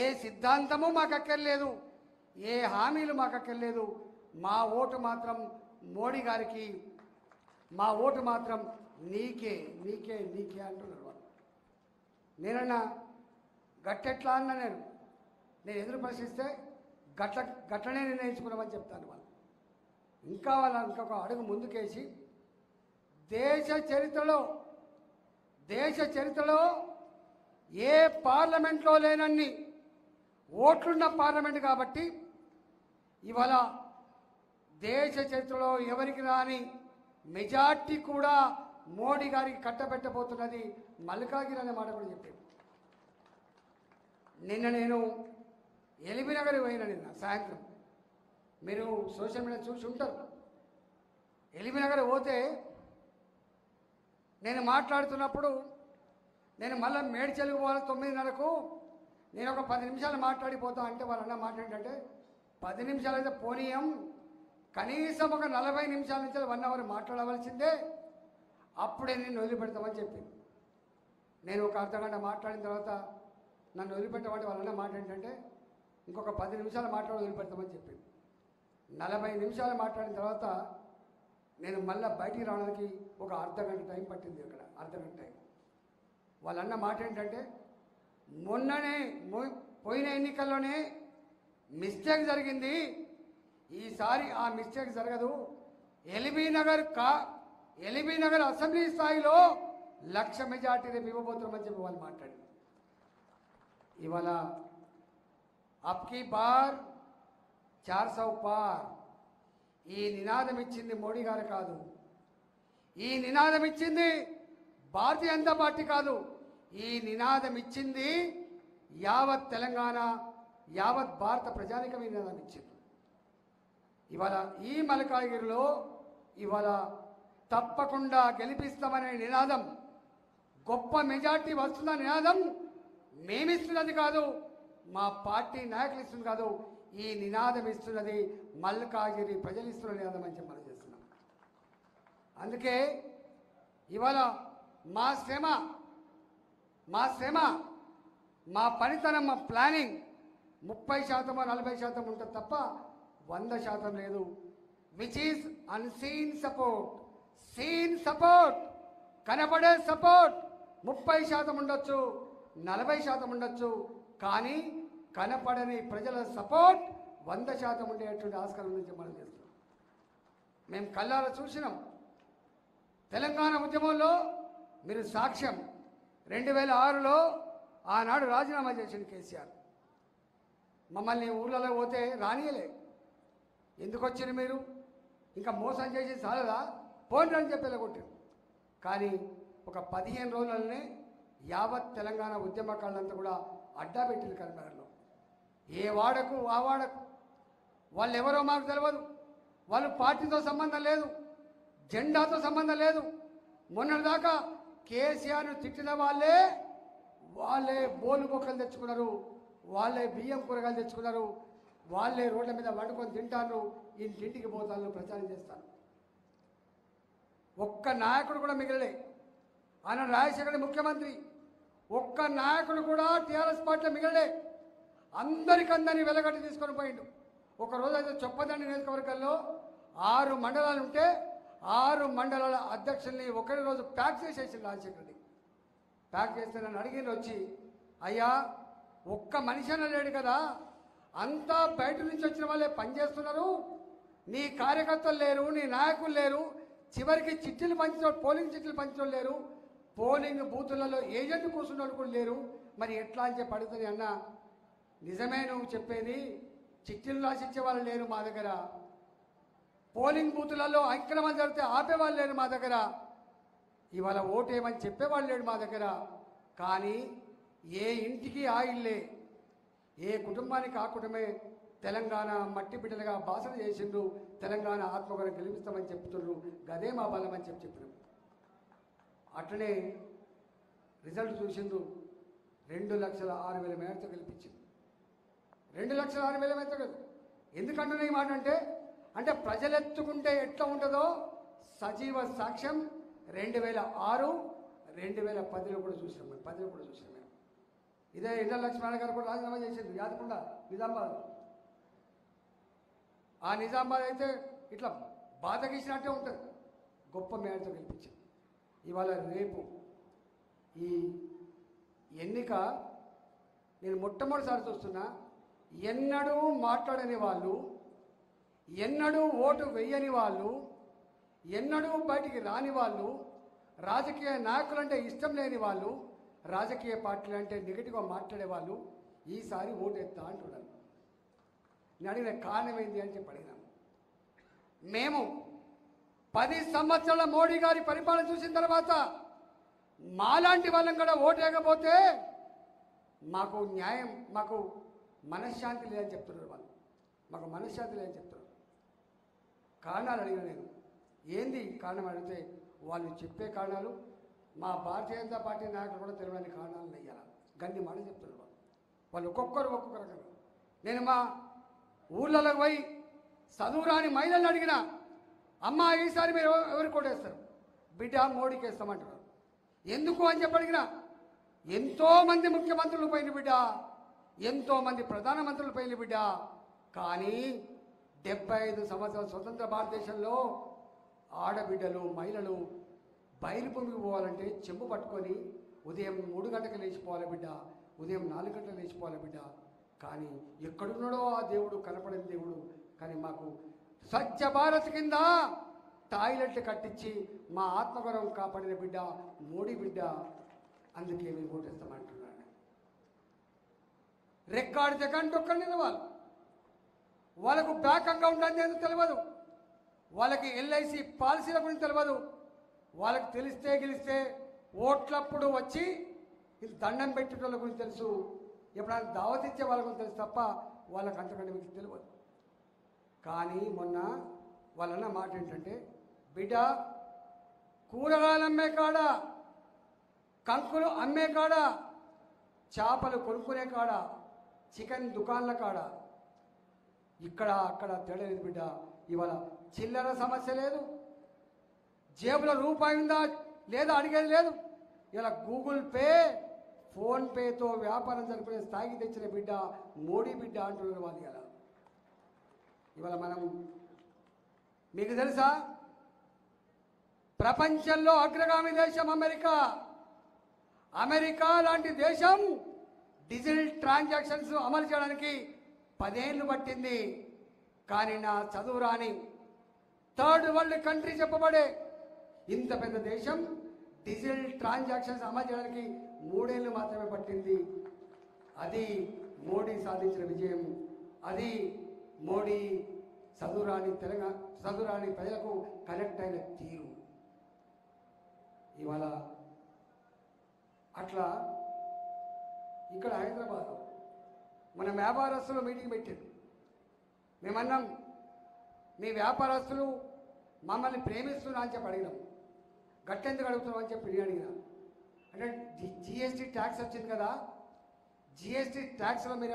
ఏ సిద్ధాంతము మాకు అక్కర్లేదు, ఏ హామీలు మాకు అక్కర్లేదు. మా ఓటు మాత్రం మోడీ గారికి, మా ఓటు మాత్రం నీకే నీకే నీకే అంటున్నారు వాళ్ళు. నేనన్నా గట్టెట్లా అన్నా నేను ఎదురు ప్రశ్నిస్తే గట్లనే నిర్ణయించుకున్నామని చెప్తాను వాళ్ళు. ఇంకా వాళ్ళ ఇంకొక అడుగు ముందుకేసి దేశ చరిత్రలో ఏ పార్లమెంట్లో లేనన్ని ఓట్లున్న పార్లమెంట్ కాబట్టి ఇవాళ దేశ చరిత్రలో ఎవరికి రాని మెజార్టీ కూడా మోడీ గారికి కట్టబెట్టబోతున్నది మల్కాగిరి అనే మాట కూడా చెప్పాను. నిన్న నేను ఎల్బీనగర్ పోయినా, నిన్న సాయంత్రం మీరు సోషల్ మీడియా చూసి ఉంటారు. ఎల్బీనగర్ పోతే నేను మాట్లాడుతున్నప్పుడు నేను మళ్ళీ మేడ్చల్కి పోవాలి 9:30కు, నేను ఒక 10 నిమిషాలు మాట్లాడిపోతా అంటే వాళ్ళు అన్న మాట ఏంటంటే 10 నిమిషాలు అయితే పోనీయం, కనీసం ఒక 40 నిమిషాల నుంచి 1 అవర్ మాట్లాడవలసిందే, అప్పుడే నేను వదిలిపెడతామని చెప్పింది. నేను ఒక అర్ధగంట మాట్లాడిన తర్వాత నన్ను వదిలిపెట్టమంటే వాళ్ళన్న మాట ఏంటంటే ఇంకొక 10 నిమిషాలు మాట్లాడి వదిలిపెడతామని చెప్పింది. 40 నిమిషాలు మాట్లాడిన తర్వాత నేను మళ్ళీ బయటికి రావడానికి ఒక అర్ధగంట టైం పట్టింది. ఇక్కడ అర్ధగంట టైం. వాళ్ళన్న మాట ఏంటంటే మొన్ననే పోయిన ఎన్నికల్లోనే మిస్టేక్ జరిగింది, ఈసారి ఆ మిస్టేక్ జరగదు, ఎల్బీనగర్ అసెంబ్లీ స్థాయిలో 1,00,000 మెజార్టీ రేపు ఇవ్వబోతున్నామని చెప్పి వాళ్ళు మాట్లాడింది. ఇవాళ అబ్కీ బార్ 400 పార్ ఈ నినాదం ఇచ్చింది మోడీ గారు కాదు, ఈ నినాదం ఇచ్చింది భారతీయ జనతా పార్టీ కాదు, ఈ నినాదం ఇచ్చింది యావత్ తెలంగాణ, యావత్ భారత ప్రజానికం ఈ నినాదం ఇచ్చింది. ఇవాళ ఈ మల్కాగిరిలో ఇవాళ తప్పకుండా గెలిపిస్తామనే నినాదం, గొప్ప మెజార్టీ వస్తున్న నినాదం మేమిస్తున్నది కాదు, మా పార్టీ నాయకులు ఇస్తుంది కాదు, ఈ నినాదం ఇస్తున్నది మల్కాగిరి ప్రజలు ఇస్తున్న నినాదం అని చెప్పి మనం చేస్తున్నాం. అందుకే ఇవాళ మా శ్రమ, మా పనితనం, మా ప్లానింగ్ 30% 40% ఉంటుంది తప్ప 100% లేదు. Which is unseen support, seen support, కనబడే సపోర్ట్ 30% ఉండొచ్చు, 40% ఉండొచ్చు, కానీ కనపడని ప్రజల సపోర్ట్ 100% ఉండేటువంటి ఆస్కారం నుంచి మనం చేస్తున్నాం. మేము కళ్ళారా చూసినాం. తెలంగాణ ఉద్యమంలో మీరు సాక్ష్యం. 2006లో ఆనాడు రాజీనామా చేసిన కేసీఆర్ మమ్మల్ని ఊళ్ళలో పోతే రానియలే. ఎందుకు వచ్చారు మీరు, ఇంకా మోసం చేసి చాలదా, పోండి అని చెప్పి కొట్టారు. కానీ ఒక 15 రోజులనే యావత్ తెలంగాణ ఉద్యమకారులంతా కూడా అడ్డా పెట్టింది కరీంనగర్లో. ఏ వాడకు ఆ వాడకు వాళ్ళు ఎవరో మాకు తెలియదు, వాళ్ళు పార్టీతో సంబంధం లేదు, జెండాతో సంబంధం లేదు. మొన్నటిదాకా కేసీఆర్ను తిట్టిన వాళ్ళే బోలు బొక్కలు తెచ్చుకున్నారు, వాళ్ళే బియ్యం కూరగాయలు తెచ్చుకున్నారు, వాళ్ళే రోడ్ల మీద వండుకొని తింటారు, ఇంటింటికి పోతాను ప్రచారం చేస్తారు. ఒక్క నాయకుడు కూడా మిగిలలే. ఆయన రాజశేఖర ముఖ్యమంత్రి, ఒక్క నాయకుడు కూడా టీఆర్ఎస్ పార్టీలో మిగిలలే. అందరికందరినీ వెలగట్టి తీసుకొని పోయిండు. ఒకరోజు అయితే చొప్పదండి నియోజకవర్గంలో 6 మండలాలు ఉంటే 6 మండలాల అధ్యక్షుల్ని ఒకరి రోజు ప్యాక్ చేసేసింది రాజశేఖరుడి. ప్యాక్ చేస్తే నన్ను అడిగింది వచ్చి, అయ్యా ఒక్క మనిషి అన్న లేడు కదా, అంతా బయట నుంచి వచ్చిన వాళ్ళే పనిచేస్తున్నారు, నీ కార్యకర్తలు లేరు, నీ నాయకులు లేరు, చివరికి చిట్టీలు పంచేవాళ్ళు, పోలింగ్ చిట్టీలు పంచేవాళ్ళు లేరు, పోలింగ్ బూతులలో ఏజెంట్ కూర్చున్నోళ్ళు కూడా లేరు, మరి ఎట్లా అని చెప్పి అడుగుతుంది. అన్న నిజమే నువ్వు చెప్పేది, చిట్టీలు రాసిచ్చే వాళ్ళు లేరు మా దగ్గర, పోలింగ్ బూతులలో అక్రమం జరిగితే ఆపేవాళ్ళు లేరు మా దగ్గర, ఇవాళ ఓటేమని చెప్పేవాళ్ళు లేడు మా దగ్గర, కానీ ఏ ఇంటికి ఆ ఇల్లే, ఏ కుటుంబానికి ఆ కుటుంబమే తెలంగాణ మట్టి బిడ్డలుగా భాషణ చేసిండ్రు, తెలంగాణ ఆత్మగౌరవం గెలిపిస్తామని చెప్తుండ్రు, గదే మా బలం అని చెప్పినాం. అట్లనే రిజల్ట్ చూసిండ్రు, 2,06,000 మేరతో గెలిపించింది. 2,06,000 మేరతో కదా. ఎందుకంటున్నా ఈ మాట అంటే ప్రజలెత్తుకుంటే ఎట్లా ఉంటుందో సజీవ సాక్ష్యం 2006, 2010లో కూడా చూసినాం. 10లో కూడా చూసినాం. మేము ఇదే ఇళ్ళ లక్ష్మణ గారు కూడా రాజీనామా చేసింది యాదకుండా నిజామాబాద్. ఆ నిజామాబాద్ అయితే ఇట్లా బాధ గీసినట్టే ఉంటుంది, గొప్ప మేడతో గెలిపించింది. ఇవాళ రేపు ఈ ఎన్నిక నేను మొట్టమొదటిసారి చూస్తున్నా. ఎన్నడూ మాట్లాడని వాళ్ళు, ఎన్నడూ ఓటు వెయ్యని వాళ్ళు, ఎన్నడూ బయటికి రాని వాళ్ళు, రాజకీయ నాయకులంటే ఇష్టం లేని వాళ్ళు, రాజకీయ పార్టీలు అంటే నెగిటివ్గా మాట్లాడే వాళ్ళు ఈసారి ఓటు ఎత్తా అంటున్నారు. నేను అడిగిన కారణం ఏంటి అని చెప్పి అడిగినాము. మేము 10 సంవత్సరాల మోడీ గారి పరిపాలన చూసిన తర్వాత మాలాంటి వాళ్ళం కూడా ఓటేయకపోతే మాకు న్యాయం, మాకు మనశ్శాంతి లేదని చెప్తున్నారు వాళ్ళు. మాకు మనశ్శాంతి లేదని చెప్తున్నారు. కారణాలు అడిగిన నేను, ఏంది కారణం అడిగితే వాళ్ళు చెప్పే కారణాలు మా భారతీయ జనతా పార్టీ నాయకులు కూడా తెలియని కారణాలు నెయ్యాలి. గండి మాట చెప్తున్నారు వాళ్ళు. వాళ్ళు ఒక్కొక్కరు రకంగా. నేను మా ఊళ్ళలోకి పోయి చదువురాని మహిళలను అడిగిన, అమ్మ ఈసారి మీరు ఎవరు కొట్టేస్తారు? బిడ్డ మోడీకి వేస్తామంటున్నారు. ఎందుకు అని చెప్పి అడిగిన, ఎంతోమంది ముఖ్యమంత్రులు పోయిన బిడ్డ, ఎంతోమంది ప్రధానమంత్రులు పోయిన బిడ్డ, కానీ 75 సంవత్సరాల స్వతంత్ర భారతదేశంలో ఆడబిడ్డలు మహిళలు బయలుభూమికి పోవాలంటే చెంబు పట్టుకొని ఉదయం 3 గంటలకు లేచిపోవాలి బిడ్డ, ఉదయం 4 గంటలకు లేచిపోవాలి బిడ్డ. కానీ ఎక్కడున్నాడో ఆ దేవుడు, కనపడని దేవుడు. కానీ మాకు స్వచ్ఛ భారత్ కింద టాయిలెట్లు కట్టించి మా ఆత్మగౌరవం కాపాడిన బిడ్డ మోడీ బిడ్డ. అందుకే మేము ఓటేస్తామంటున్నాను. రికార్డు జగన్ ఒక్కడిని వాళ్ళకు బ్యాంక్ అకౌంట్ అనేది తెలియదు, వాళ్ళకి ఎల్ఐసి పాలసీల గురించి తెలియదు. వాళ్ళకి తెలిస్తే గెలిస్తే ఓట్లప్పుడు వచ్చి ఇది దండం పెట్టేటోళ్ళ గురించి తెలుసు, ఎప్పుడైనా దావత్ ఇచ్చే వాళ్ళ గురించి తెలుసు తప్ప వాళ్ళకి అంతకంటే మీకు తెలియదు. కానీ మొన్న వాళ్ళన్న మాట ఏంటంటే, బిడ్డ కూరగాయలు అమ్మే కాడ, కంకులు అమ్మే కాడ, చేపలు కొనుక్కునే కాడ, చికెన్ దుకాన్ల కాడ, ఇక్కడ అక్కడ తేడా లేదు బిడ్డ. ఇవాళ చిల్లర సమస్య లేదు, జేబులో రూపాయి ఉందా లేదా అడిగేది లేదు. ఇలా గూగుల్ పే, ఫోన్పేతో వ్యాపారం జరుపుకునే స్థాయికి తెచ్చిన బిడ్డ మోడీ బిడ్డ అంటున్నారు వాళ్ళు. ఇలా ఇవాళ మనం, మీకు తెలుసా, ప్రపంచంలో అగ్రగామి దేశం అమెరికా. అమెరికా లాంటి దేశం డిజిటల్ ట్రాన్సాక్షన్స్ అమలు చేయడానికి 10 ఏళ్ళు పట్టింది. కానీ నా చదువు రాని థర్డ్ వరల్డ్ కంట్రీ చెప్పబడే ఇంత పెద్ద దేశం డిజిటల్ ట్రాన్సాక్షన్స్ అమలు చేయడానికి 3 ఏళ్ళు మాత్రమే పట్టింది. అది మోడీ సాధించిన విజయం. అది మోడీ చదువురాని తెలంగాణ, చదువురాని ప్రజలకు కనెక్ట్ అయిన తీరు. ఇవాళ అట్లా ఇక్కడ హైదరాబాద్ మన వ్యాపారస్తులు మీటింగ్ పెట్టారు. మేమన్నాం, మీ వ్యాపారస్తులు మమ్మల్ని ప్రేమిస్తున్నా అని చెప్పి అడిగినాం. గట్టెందుకు అడుగుతున్నాం అని చెప్పి నేను అడిగినా. అంటే జిఎస్టీ ట్యాక్స్ వచ్చింది కదా, జిఎస్టీ ట్యాక్స్లో మీరు